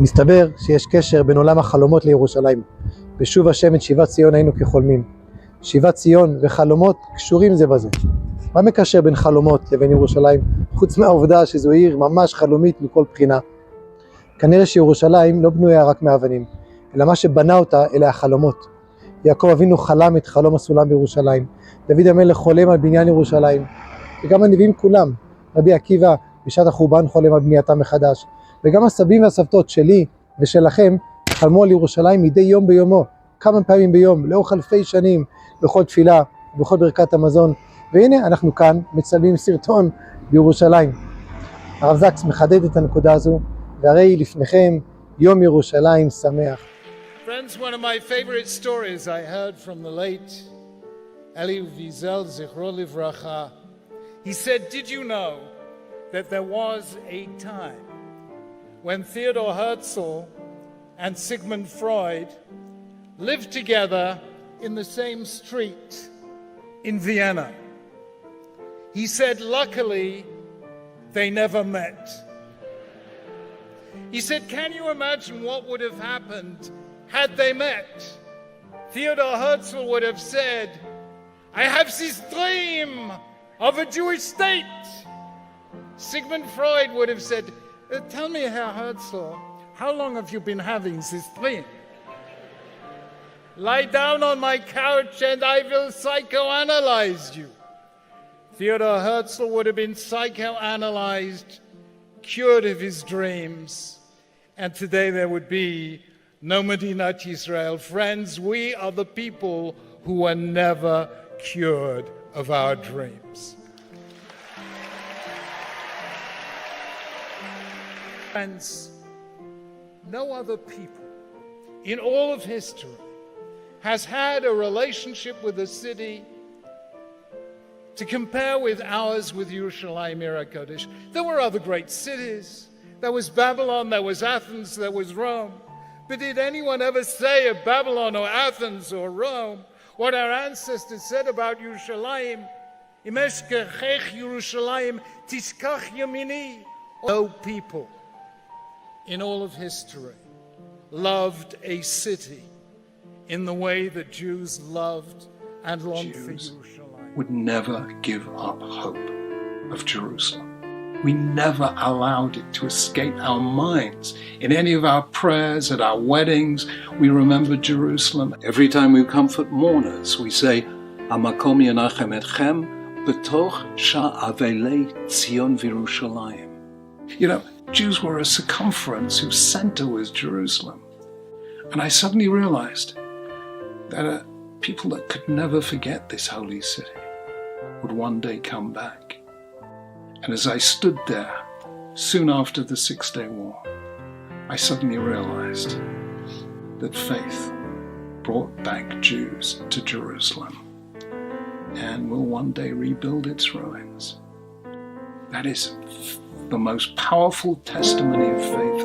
מסתבר שיש קשר בין עולם החלומות לירושלים. בשוב השם את שיבת ציון היינו כחולמים. שיבת ציון וחלומות קשורים זה בזה. מה מקשר בין חלומות לבין ירושלים? חוץ מהעובדה שזו עיר ממש חלומית מכל בחינה. כנראה שירושלים לא בנויה רק מאבנים, אלא מה שבנה אותה אלה החלומות. יעקב אבינו חלם את חלום הסולם בירושלים. דוד המלך חולם על בניין ירושלים. וגם הנביאים כולם. רבי עקיבא בשעת החורבן חולם על בנייתה מחדש. וגם הסבים והסבתות שלי ושלכם חלמו על ירושלים מדי יום ביומו, כמה פעמים ביום, לאורך אלפי שנים, בכל תפילה, בכל ברכת המזון. והנה אנחנו כאן מצלמים סרטון בירושלים. מבזקס מחדד את הנקודה הזו, והרי לפניכם יום ירושלים שמח. Friends, one of my favorite stories I heard from the late Wiesel, Zichro Livracha. He said, did you know that there was a time when Theodor Herzl and Sigmund Freud lived together in the same street in Vienna? He said, luckily, they never met. He said, can you imagine what would have happened had they met? Theodor Herzl would have said, I have this dream of a Jewish state. Sigmund Freud would have said, tell me, Herr Herzl, how long have you been having this dream? Lie down on my couch and I will psychoanalyze you. Theodor Herzl would have been psychoanalyzed, cured of his dreams, and today there would be no Medinat Yisrael. Friends, we are the people who were never cured of our dreams. Friends, no other people in all of history has had a relationship with a city to compare with ours with Yerushalayim Ir HaKodesh. There were other great cities. There was Babylon, there was Athens, there was Rome. But did anyone ever say of Babylon or Athens or Rome what our ancestors said about Yerushalayim? Im eshkechech Yerushalayim tishkach yamini. No people in all of history loved a city in the way that Jews loved and longed for Yerushalayim. Would never give up hope of Jerusalem. We never allowed it to escape our minds. In any of our prayers, at our weddings, we remember Jerusalem. Every time we comfort mourners, we say, Hamakom yanachem etchem, betokh sha'avelei Tzion v'Yerushalayim. You know, Jews were a circumference whose center was Jerusalem. And I suddenly realized that people that could never forget this holy city would one day come back. And as I stood there, soon after the Six-Day War, I suddenly realized that faith brought back Jews to Jerusalem and will one day rebuild its ruins. That is the most powerful testimony of faith